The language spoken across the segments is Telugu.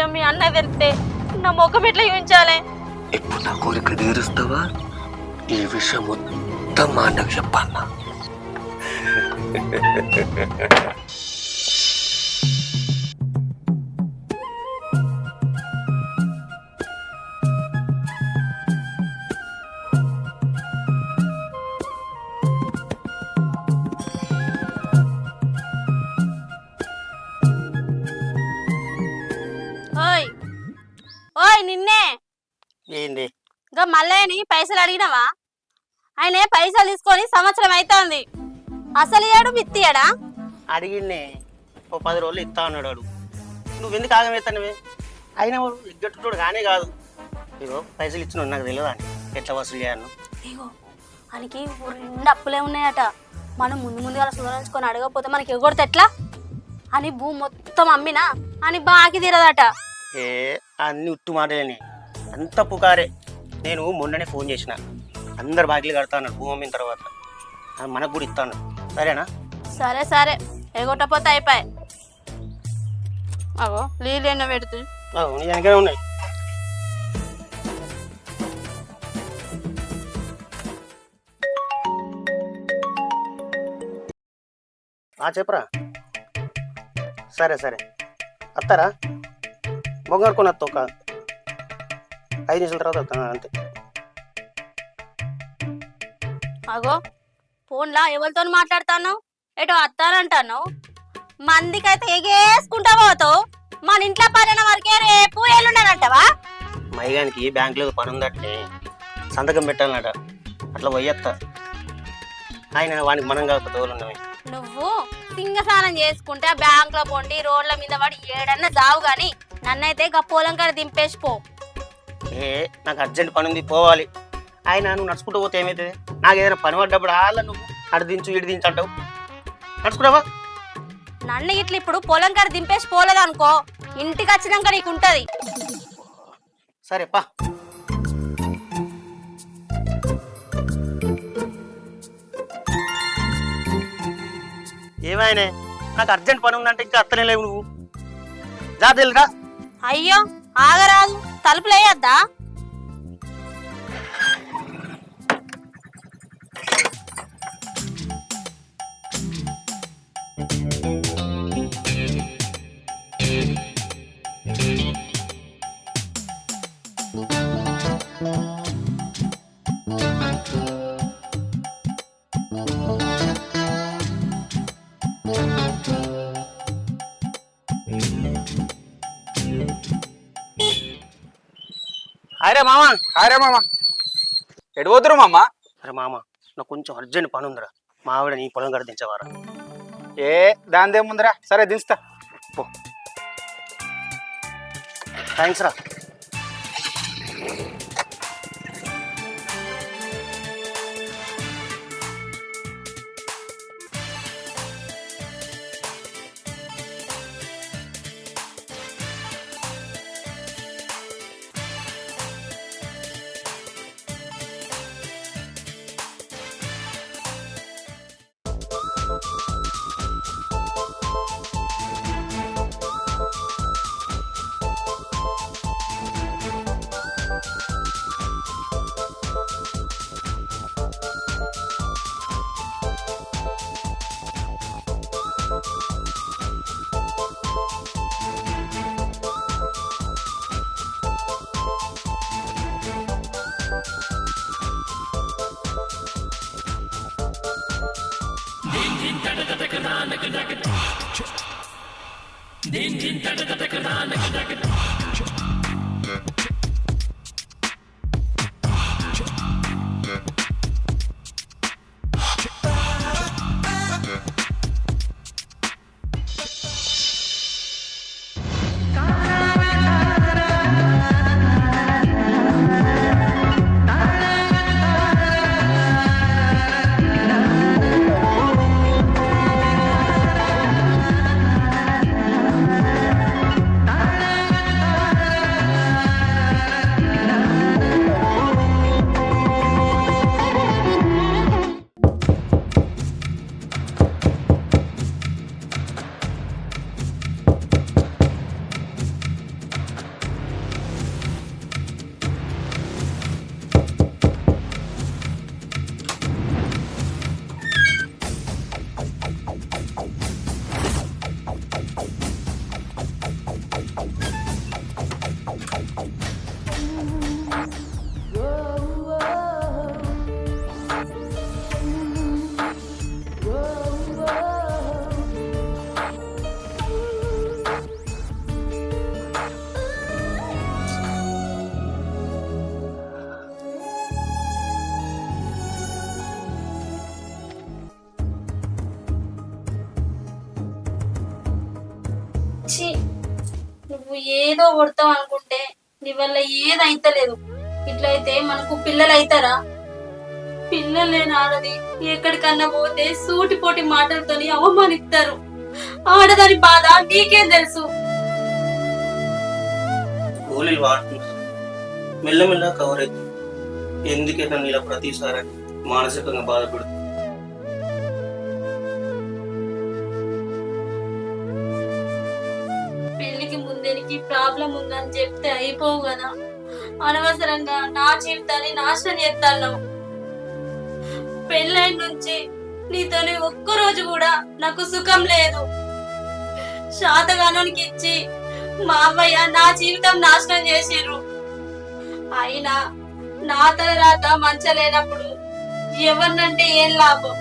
విషయం మీ అన్న తెలిస్తే నా ముఖం ఎట్లా చూపించాలి? ఇప్పుడు నా కోరిక తీరుస్తావా? ఈ విషయం మొత్తం మా అన్నకు చెప్పన్నా. ఓయ్ ఓయ్ నిన్నే ఏంది? ఇంకా మళ్ళీ పైసలు అడిగినవా? ఆయనే పైసలు తీసుకొని సంవత్సరం అవుతోంది. అసలు ఇయ్యాడు మిత్తియాడా? అడిగిన్నే ఓ 10 రోజులు ఇస్తా అన్నాడు వాడు. నువ్వెందుకు ఆగమేస్తానవే? అయినా వాడు ఎగ్గట్టుడు కానీ కాదు. ఇగో పైసలు ఇచ్చిన నాకు తెలియదా అని ఎట్లా వసూలు చేయాలను? ఇగో ఆయనకి రెండు అప్పులే ఉన్నాయట. మనం ముందుగా సుధారించుకొని అడగకపోతే మనకి ఎగొడితే ఎట్లా అని భూమి మొత్తం అమ్మినా అని బాకి తీరదట. ఏ అన్ని ఉట్టు మాటలేని అంత పుకారే. నేను మొన్ననే ఫోన్ చేసిన, అందరు బాకీలు కడతా అన్నాడు భూమి అమ్మిన తర్వాత. మనకు కూడా ఇస్తాను, సరేనా? సరే సరే, ఎగొట్టపోతే అయిపోయి. అగో నీళ్ళు ఎన్నో పెడుతుంది. నీ వెనకనే ఉన్నాయి. చెప్పరా? సరే సరే, వస్తారా? బొంగారుకొని వస్తా, ఒక 5 నిమిషాల తర్వాత వస్తాను అంతే. అగో ఫోన్లా ఎవరితో మాట్లాడతాను? ఎటో వస్తానంటాను. మందికైతే ఎగేసుకుంటా పోతావు. మన ఇంట్లో పనిన వరకే రేపు ఎల్లుండనంటావా? మైగానికి బ్యాంకులో పని ఉందట్టే, సంతకం పెట్టాలన్నట. అట్లా పోయేస్తా. ఆయన వానికి మనం కాకపోతే ఎవరు ఉన్నవి. నువ్వు సింగస్నానం చేసుకుంటే బ్యాంకులో పొండి రోడ్ల మీద పడి ఏడన్నా జావు గాని నన్నైతే పొలం కాడ దింపేసిపో. నాకు అర్జెంట్ పని ఉంది, పోవాలి. ఆయన నువ్వు నడుచుకుంటూ పోతే ఏమవుతుంది? నాకు ఏదైనా పని పడ్డప్పుడు అలా నువ్వు అటు దించు ఇటు దించు అంటావు. నడుచుకుంటావా? నన్ను ఇట్లా ఇప్పుడు పొలం కాడ దింపేసి పోలేదు అనుకో, ఇంటికి వచ్చినాక నీకు ఉంటది. సరే పా. ఏమైనా నాకు అర్జెంట్ పని ఉందంటే ఇంకా అత్తనే లేవు నువ్వు. జాతెలురా. అయ్యో ఆగరాదు, తలుపులు వేయద్దా? అరే మామ. అరే మామ, ఎటు పోతురు మామ? అరే మామ, నాకు కొంచెం అర్జెంట్ పని ఉందిరా. మా ఆవిడ నీ పొలం కాడ దించవారా? ఏ దానిదేముందిరా, సరే దించుతా పో. థ్యాంక్స్ రా. ఛీ, నువ్వు ఏదో కొడతావు అనుకుంటే నీ వల్ల ఏదైతలేదు. ఇట్లయితే మనకు పిల్లలు అవుతారా? పిల్లలు లేని ఆడది ఎక్కడికన్నా పోతే సూటిపోటి మాటలతోని అవమానిస్తారు. ఆడదాని బాధ నీకేం తెలుసు? గోళీలు వాడుతున్నారు, మెల్లమెల్ల కవర్ అవుతుంది. ఎందుకే నన్ను ఇలా ప్రతిసారి మానసికంగా బాధపడుతుంది. పెళ్లికి ముందేనికి ప్రాబ్లం ఉందని చెప్తే అయిపోవు కదా. అనవసరంగా నా జీవితాన్ని నాశనం చేస్తాను. పెళ్ళైన నుంచి నీతోని ఒక్కరోజు కూడా నాకు సుఖం లేదు. శాతగానానికి ఇచ్చి మా అవ్వయ్య నా జీవితం నాశనం చేసిర్రు. అయినా నా తర్వాత మంచలేనప్పుడు ఎవరినంటే ఏం లాభం?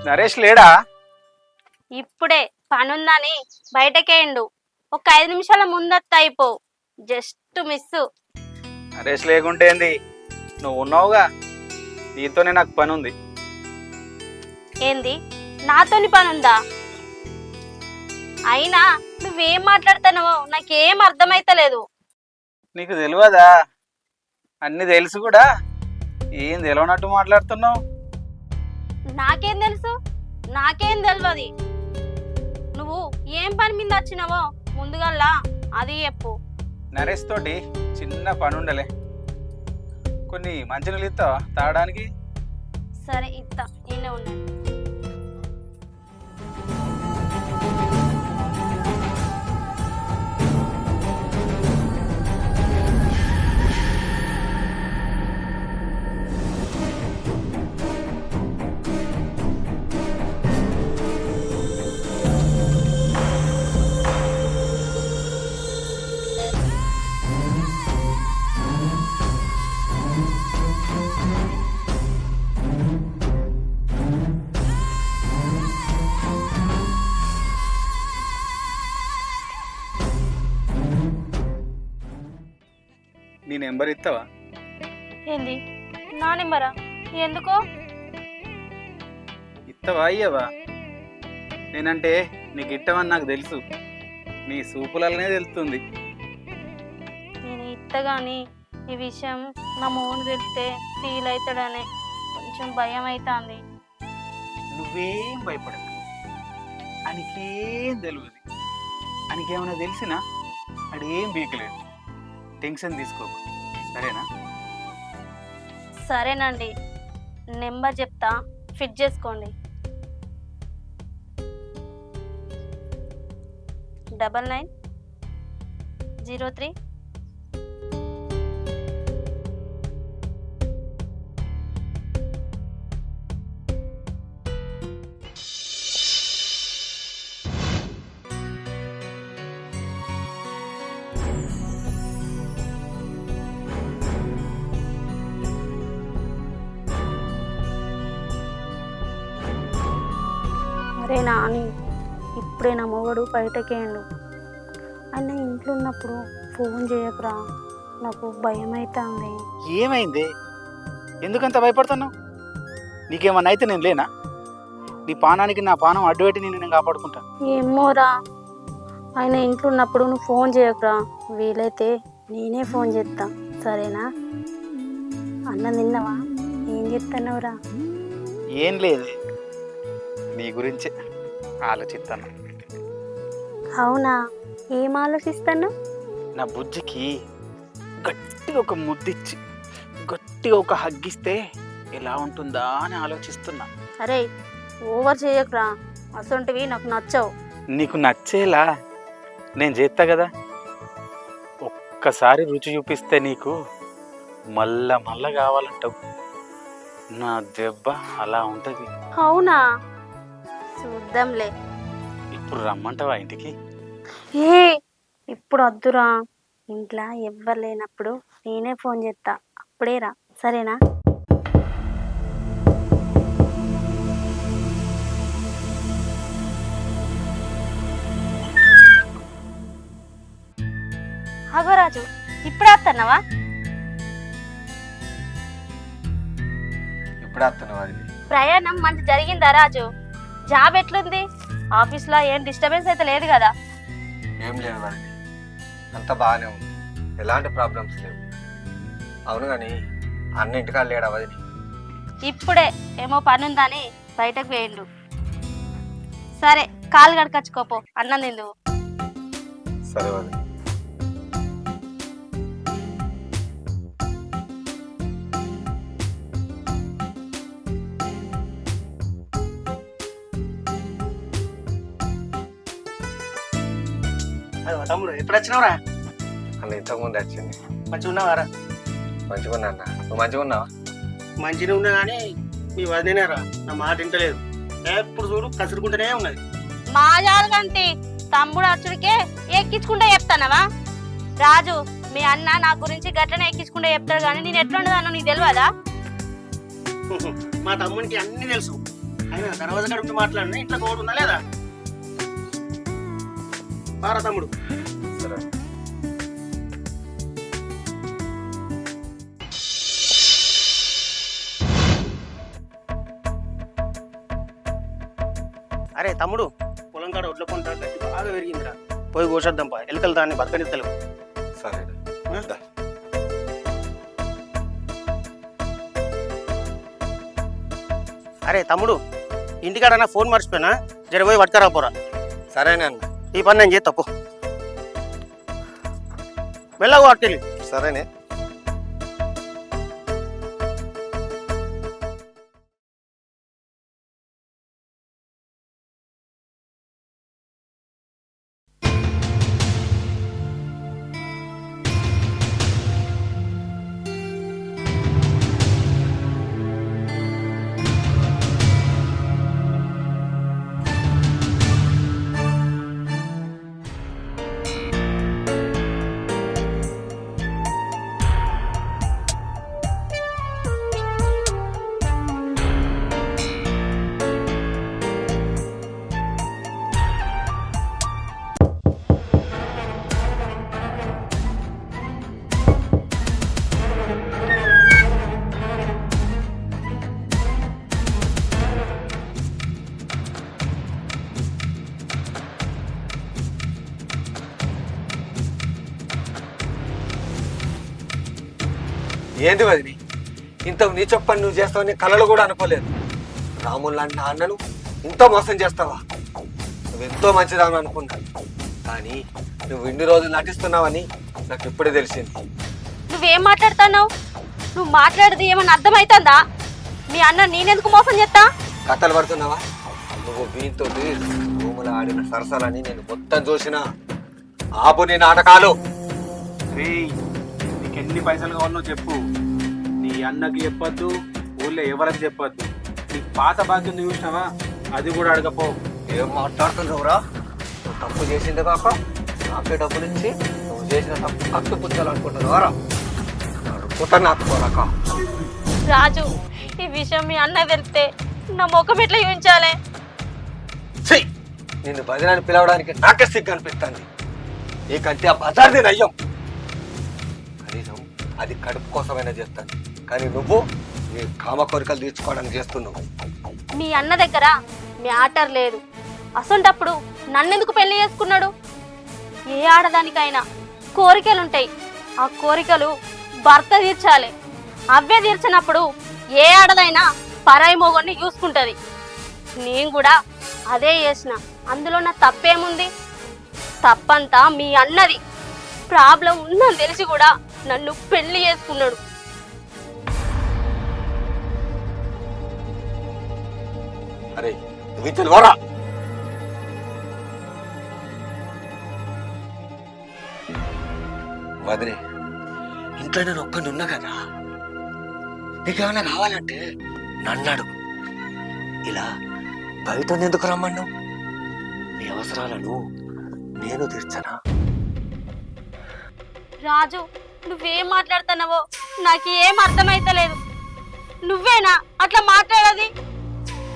నరేష్ లేడా? ఇప్పుడే పనుందని బయటకేయండు. ఒక 5 నిమిషాల ముందత్త అయిపో. Just miss. నరేష్ లేకుంటే ఏంది, నువ్వు ఉన్నావుగా, నీతోనే నాకు పని ఉంది. ఏంది? నాతోని పనుందా? అయినా నువ్వేం మాట్లాడుతున్నావో నాకేం అర్థమైతలేదు. నీకు తెలియదా? అన్ని తెలుసు కూడా ఏం తెలియనట్టు మాట్లాడుతున్నావు. నాకేం తెలుసు? నాకేం తెలియదు. నువ్వు ఏం పని మీద వచ్చినావో ముందుగల్లా అది చెప్పు. నరేష్ తోటి చిన్న పని ఉండలే, కొన్ని మంచినీళ్ళు ఇస్తావా తాగడానికి? సరే ఇత్తా, ఈయనే ఉండండి. నీ నెంబర్ ఇస్తావా? ఏంది? నా నెంబరా? ఎందుకో? ఇస్తావా అయ్యవా? నేనంటే నీకు ఇట్టమని నాకు తెలుసు, నీ సూపులనే తెలుస్తుంది. నేను ఇత్తగాని ఈ విషయం నా మోహన్ తెలిస్తే ఫీల్ అవుతాడనే కొంచెం భయం అవుతుంది. నువ్వేం భయపడకు, అనికేం తెలియదు. అనికేమైనా తెలిసినా అడేం బీకలేదు. టెన్షన్ తీసుకోకు, సరేనా? సరేనండి, నెంబర్ చెప్తా, ఫిట్ చేసుకోండి. 9903. అరే నాని, ఇప్పుడే నా మొగడు బయటకేయండు. ఆయన ఇంట్లో ఉన్నప్పుడు ఫోన్ చేయకురా, నాకు భయం అవుతుంది. ఏమైంది? ఎందుకంత భయపడుతున్నావు? నీకేమన్నా అయితే నేను లేనా? నీ పానానికి నా పానం అడ్డుపెట్టి నేను కాపాడుకుంటా. ఏమోరా, ఆయన ఇంట్లో ఉన్నప్పుడు నువ్వు ఫోన్ చేయకురా, వీలైతే నేనే ఫోన్ చేస్తా, సరేనా? అన్నం తిన్నావా? ఏం చెప్తున్నావురా? ఏం లేదు, నీ గురించే ఆలోచిస్తాను. అవునా? ఏం ఆలోచిస్తాను? నా బుజ్జికి గట్టిగా ఒక ముద్దిచ్చి గట్టిగా ఒక హగ్గిస్తే ఎలా ఉంటుందా అని ఆలోచిస్తున్నా. అరే ఓవర్ చేయకురా, అసొంటివి నాకు నచ్చవు. నీకు నచ్చేలా నేను చేస్తా కదా. ఒక్కసారి రుచి చూపిస్తే నీకు మళ్ళా మళ్ళా కావాలంటావు. నా దెబ్బ అలా ఉంటుంది. అవునా, చూద్దాంలే. ఇప్పుడు రమ్మంటావా ఇంటికి? ఏ ఇప్పుడు వద్దురా, ఇంట్లో ఎవ్వరు లేనప్పుడు నేనే ఫోన్ చేస్తా, అప్పుడే రా, సరేనా? అగో రాజు, ఇప్పుడే వస్తున్నావా? ఇప్పుడే వస్తున్నావా? ప్రయాణం మంచి జరిగిందా రాజు? జాబ్ ఎట్లుంది? ఆఫీస్లో ఏం డిస్టర్బెన్స్ అయితే లేదు కదా? ఏం లేదు వాడిని, అంతా బాగానే ఉంది, ఎలాంటి ప్రాబ్లమ్స్ లేవు. అవును కానీ అన్న ఇంటికాడ లేడా వదిలి? ఇప్పుడే ఏమో పని ఉందని బయటకు వేయండు. సరే, కాలు గడకచ్చుకోపో, అన్నం తిందు. సరే వదిలి. తమ్ముడు ఎప్పుడు వచ్చినావురా? అన్న ఇంతకుముందు వచ్చింది. మంచిగా ఉన్నావారా? మంచిగా ఉన్నా అన్న, నువ్వు మంచిగా ఉన్నావా? మంచిగా ఉన్నా కానీ మీ వదినేరా నా మాట వింటలేదు. ఎప్పుడు చూడు కసురుకుంటూనే ఉన్నది. మా జాలకంటి తమ్ముడు అచ్చుడికే ఎక్కించుకుంటే చెప్తానవా? రాజు, మీ అన్న నా గురించి గట్లనే ఎక్కించుకుంటే చెప్తాడు, కానీ నేను ఎట్లుండదానో నీకు తెలియదా? మా తమ్మునికి అన్ని తెలుసు. ఆయన దర్వాజా గడుపు మాట్లాడినా ఇట్లా తోడు ఉందా లేదా? బారా తమ్ముడు. సరే. అరే తమ్ముడు, పొలం కాడ ఒడ్ల పంట గట్టి బాగా పెరిగిందిరా, పోయి కోసేద్దాంపా, ఎలుకలు దాన్ని బతకనిత్తలేవు. సరే. అరే తమ్ముడు, ఇంటికాడ నా ఫోన్ మర్చిపోయినా, జర పోయి పట్టుకరా పోరా. సరేనే అన్న. ఈ పని నేను చేస్తా పో. వెళ్ళవు అట్టెళ్ళి. సరేనే. ఏంది వదిలి, ఇంత నీ చెప్పని నువ్వు చేస్తావని కలలు కూడా అనుకోలేదు. రాములు లాంటి అన్నను ఇంత మోసం చేస్తావా? నువ్వెంతో మంచిదాను అనుకున్నాను, కానీ నువ్వు ఇన్ని రోజులు నటిస్తున్నావని నాకు ఇప్పుడే తెలిసింది. నువ్వేం మాట్లాడుతున్నావు? నువ్వు మాట్లాడేది ఏమన్నా అర్థమవుతుందా? మీ అన్న నేనెందుకు మోసం చేస్తా? కథలు పడుతున్నావా? నువ్వు వీంతో భూములు ఆడిన సరసాలని నేను మొత్తం చూసిన. ఆపు నీ నాటకాలు. నీకు ఎన్ని పైసలు కావాలో చెప్పు, నీ అన్నకి చెప్పొద్దు, ఊళ్ళో ఎవరికి చెప్పొద్దు. నీ పాత బాధ్యత చూసినావా, అది కూడా అడగపో. ఏం మాట్లాడుతున్నావురా? నువ్వు తప్పు చేసింది కాక నాకే డబ్బులు ఇచ్చి నువ్వు చేసిన తప్పు కట్టు పుచ్చాలనుకుంటున్నావారా? నాటుకోరాక. రాజు, ఈ విషయం మీ అన్న వెళ్తే నా ముఖం ఎట్లా చూపించాలి? నిన్ను భజనాన్ని పిలవడానికి నాకే సిగ్గు అనిపిస్తుంది. నీకంటే ఆ బజార్ది నయ్యం. కనీసం అది కడుపు కోసమైనా చేస్తాను, కానీ నువ్వు నీ కామ కోరికలు తీర్చుకోవడానికి చేస్తున్నావు. మీ అన్న దగ్గర మ్యాటర్ లేదు, అసొంటప్పుడు నన్నెందుకు పెళ్లి చేసుకున్నాడు? ఏ ఆడదానికైనా కోరికలుంటాయి, ఆ కోరికలు భర్త తీర్చాలి. అవే తీర్చినప్పుడు ఏ ఆడదైనా పరాయి మొగన్ని చూసుకుంటది. నేను కూడా అదే చేసిన, అందులో నా తప్పేముంది? తప్పంతా మీ అన్నది. ప్రాబ్లం ఉందని తెలిసి కూడా నన్ను పెళ్లి చేసుకున్నాడు. అరే నువ్వు తెలియరా? వదిలే, ఇంట్లో నేను ఒక్కనున్నా కదా, నీకేమైనా కావాలంటే నన్ను అడుగు. ఇలా బయట ఎందుకు రమ్మన్నావు? నీ అవసరాలను నేను తీర్చనా? రాజు, నువ్వేం మాట్లాడుతున్నావో నాకు ఏం అర్థమైతలేదు. నువ్వేనా అట్లా మాట్లాడేది?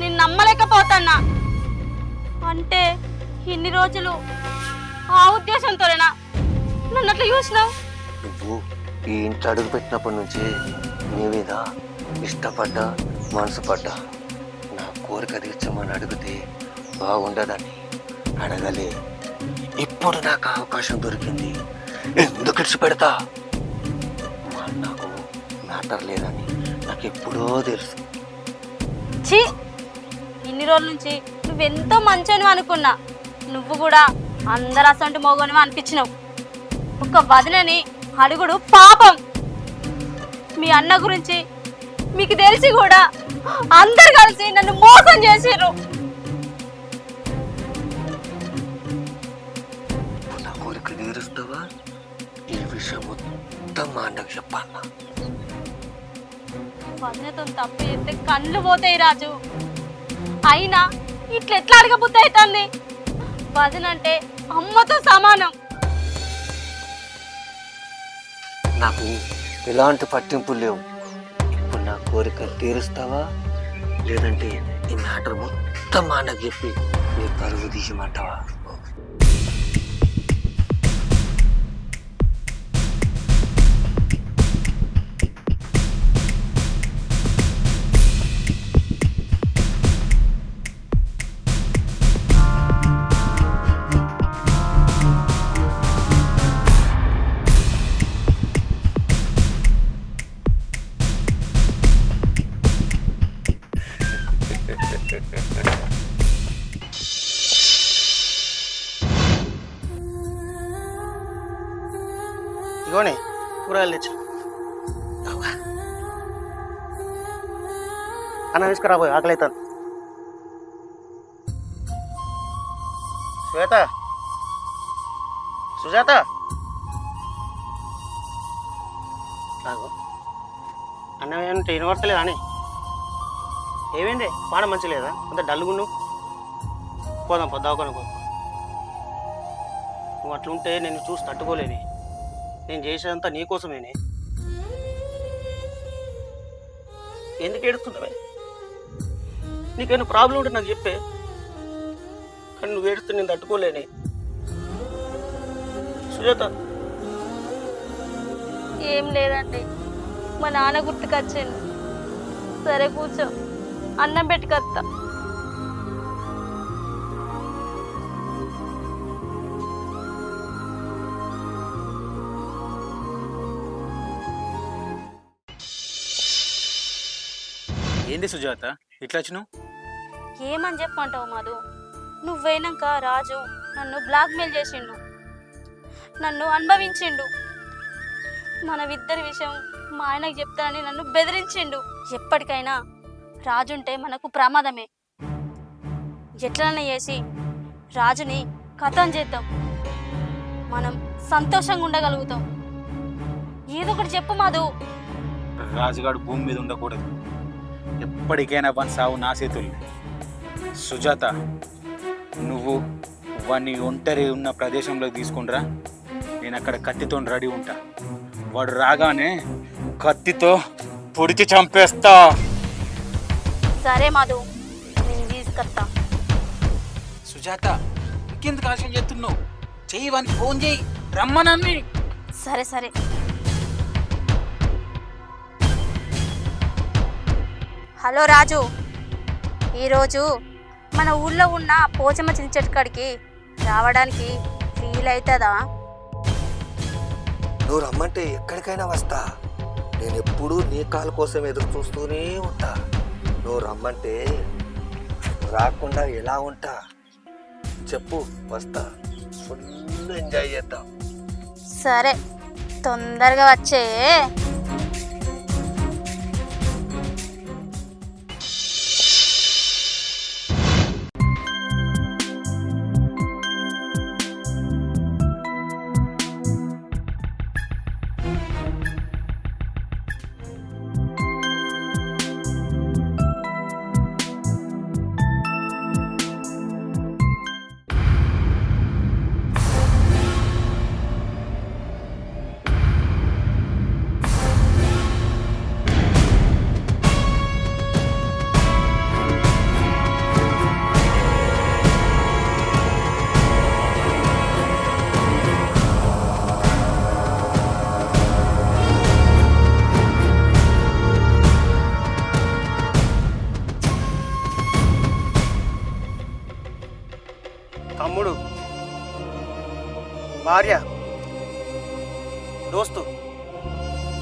నేను నమ్మలేకపోతున్నా. అంటే ఇన్ని రోజులు ఆ ఉద్దేశంతోనేనా నన్ను అట్లా చూసినావు? నువ్వు ఈ ఇంట్లో అడుగు పెట్టినప్పటి నుంచి నీ మీద ఇష్టపడ్డా, మనసు పడ్డా. నా కోరిక తీర్చమని అడిగితే బాగుండదని అడగలే. ఇప్పుడు నాకు అవకాశం దొరికింది, ఎందుకు ఇచ్చిపెడతా? నాకు మ్యాటర్ లేదని నాకు ఎప్పుడో తెలుసు. ఛీ, ఇన్ని రోజుల నుంచి నువ్వెంతో మంచోనివి అనుకున్నా. నువ్వు కూడా అందరు అసంటి మోగనివి అనిపించినావు. ఒక వదినని అడుగుడు పాపం. మీ అన్న గురించి మీకు తెలిసి కూడా అందరు కలిసి నన్ను మోసం చేసిర్రు. నా కోరిక తీరుస్తావా? ఈ విషయం మొత్తం మా అన్నకు చెప్పాలా? వదినతో తప్పు చేస్తే కళ్ళు పోతాయి రాజు. అయినా ఇట్లా ఎట్లా అడగబుద్ధి అవుతుంది? వదినంటే అమ్మతో సమానం. నాకు ఎలాంటి పట్టింపులు లేవు. ఇప్పుడు నా కోరిక తీరుస్తావా, లేదంటే ఈ మ్యాటర్ మొత్తం మా అన్నకు చెప్పి నీ పరువు తీయమంటావా? ఇగోనే కూరగాయలు తెచ్చు. అన్న తీసుకురాబోయే, ఆకలి అవుతాను. శ్వేత, సుజాత, నాకు అన్నం ఏమంటే వినబడతలేదా అని? ఏమైంది? పాడ మంచి లేదా? అంత డల్గున్నావు. పోదాం పొద్దావుకొని పో. నువ్వు అట్లుంటే నేను చూసి తట్టుకోలేని. నేను చేసేదంతా నీకోసమేనే. ఎందుకు ఏడుస్తున్నావే? నీకేమైనా ప్రాబ్లం ఉంటే నాకు చెప్పే. కానీ నువ్వు ఏడుస్తే నేను తట్టుకోలేని. సుజాత, ఏం లేదండి, మా నాన్న గుర్తుకొచ్చింది. సరే కూర్చో, అన్నం పెట్టుకొస్తా. ఏంది సుజాత ఇట్లా వచ్చినావు? ఏమని చెప్పమంటావు మధు? నువ్వైనాక రాజు నన్ను బ్లాక్మెయిల్ చేసిండు, నన్ను అనుభవించిండు. మన ఇద్దరి విషయం మా ఆయనకు చెప్తానని నన్ను బెదిరించిండు. ఎప్పటికైనా రాజుంటే మనకు ప్రమాదమే. ఎట్లన్నా చేసి రాజుని ఖతం చేద్దాం, మనం సంతోషంగా ఉండగలుగుతాం. ఏదో ఒకటి చెప్పు మధు. రాజుగాడు భూమి మీద ఉండకూడదు. ఎప్పటికైనా వన్ సావు నా చేతులు. సుజాత, నువ్వు వాడిని ఒంటరి ఉన్న ప్రదేశంలోకి తీసుకుంటరా. నేను అక్కడ కత్తితో రెడీ ఉంటా. వాడు రాగానే కత్తితో పొడిచి చంపేస్తా. సరే మధు, నేను తీసుకొస్తా. సుజాత, ఇంకెందుకు ఆలస్యం చేస్తున్నావు? చెయ్యి, వానికి ఫోన్ చేయి, రమ్మనన్ని. సరే సరే. హలో రాజు, ఈరోజు మన ఊళ్ళో ఉన్న పోచమ్మ చిన్న చెట్టు కాడికి రావడానికి ఫీల్ అవుతుందా? నువ్వు రమ్మంటే ఎక్కడికైనా వస్తా. నేను ఎప్పుడూ నీ కాల్ కోసం ఎదురు చూస్తూనే ఉంటా. నువ్వు రమ్మంటే రాకుండా ఎలా ఉంటా చెప్పు, వస్తా. ఫుల్ ఎంజాయ్ చేద్దాం. సరే, తొందరగా వచ్చే. భార్య, దోస్తు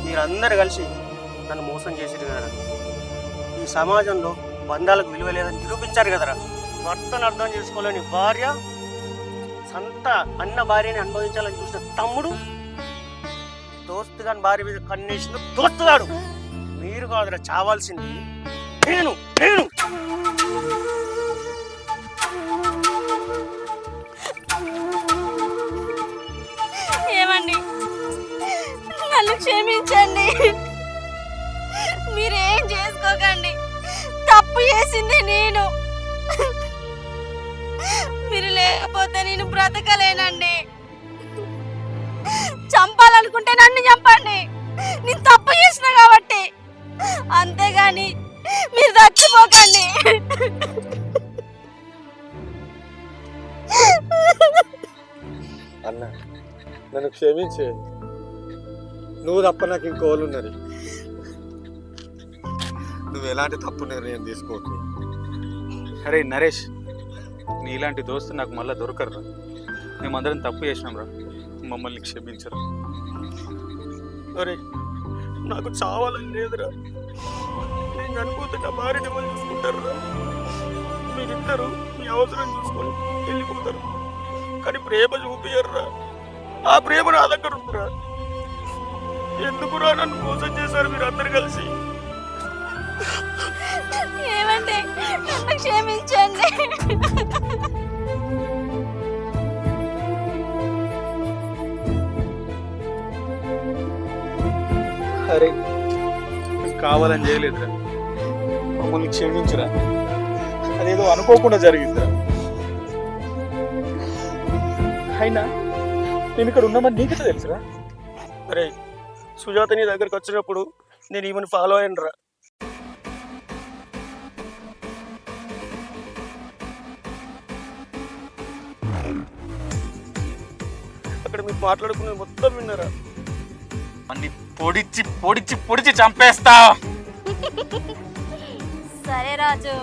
మీరందరూ కలిసి నన్ను మోసం చేసిరు కదరా. ఈ సమాజంలో బంధాలకు విలువ లేదని నిరూపించారు కదరా. భర్తను అర్థం చేసుకోలేని భార్య, సంత అన్న భార్యని అనుభవించాలని చూసిన తమ్ముడు, దోస్తుగాని భార్య మీద కన్నేసిన దోస్తుగాడు. మీరు కాదురా చావాల్సింది, నేను నేను ఏమండి, నన్ను క్షమించండి. మీరేం చేసుకోకండి, తప్పు చేసింది నేను. మీరు లేకపోతే నేను బ్రతకలేనండి. చంపాలనుకుంటే నన్ను చంపండి, నేను తప్పు చేసిన కాబట్టి. అంతేగాని మీరు చచ్చిపోకండి. అన్న నన్ను క్షమించే, నువ్వు తప్ప నాకు ఇంకోళ్ళు ఉన్నారు. నువ్వు ఎలాంటి తప్పు నిర్ణయం తీసుకోకు. అరే నరేష్, నీలాంటి దోస్తు నాకు మళ్ళీ దొరకరురా. మేమందరం తప్పు చేసినాం రా, మమ్మల్ని క్షమించరు. అరే నాకు చావాలని లేదురా. నేను చనిపోతే నా భార్యని ఎవరు చూసుకుంటారురా? మీరిద్దరు మీ అవసరం చూసుకొని వెళ్ళిపోతారు, కానీ ప్రేమ చూపియర్రా. ఆ ప్రేమ నా దగ్గర ఉందిరా. ఎందుకురా నన్ను మోసం చేశారు మీరు అందరు కలిసి? ఏమండి, నన్ను క్షమించండి. అరే కావాలని చేయలేదురా, మమ్మల్ని క్షమించురా. అదేదో అనుకోకుండా జరిగిందిరా. అయినా నేను ఇక్కడ ఉన్నామని నీకైతే తెలుసురా. అరే సుజాత నీ దగ్గరకు వచ్చినప్పుడు నేను ఈమెను ఫాలో అయినరా. అక్కడ మీరు మాట్లాడుకునేది మొత్తం విన్నారా? అన్ని పొడిచి పొడిచి పొడిచి చంపేస్తా. సరే రాజు,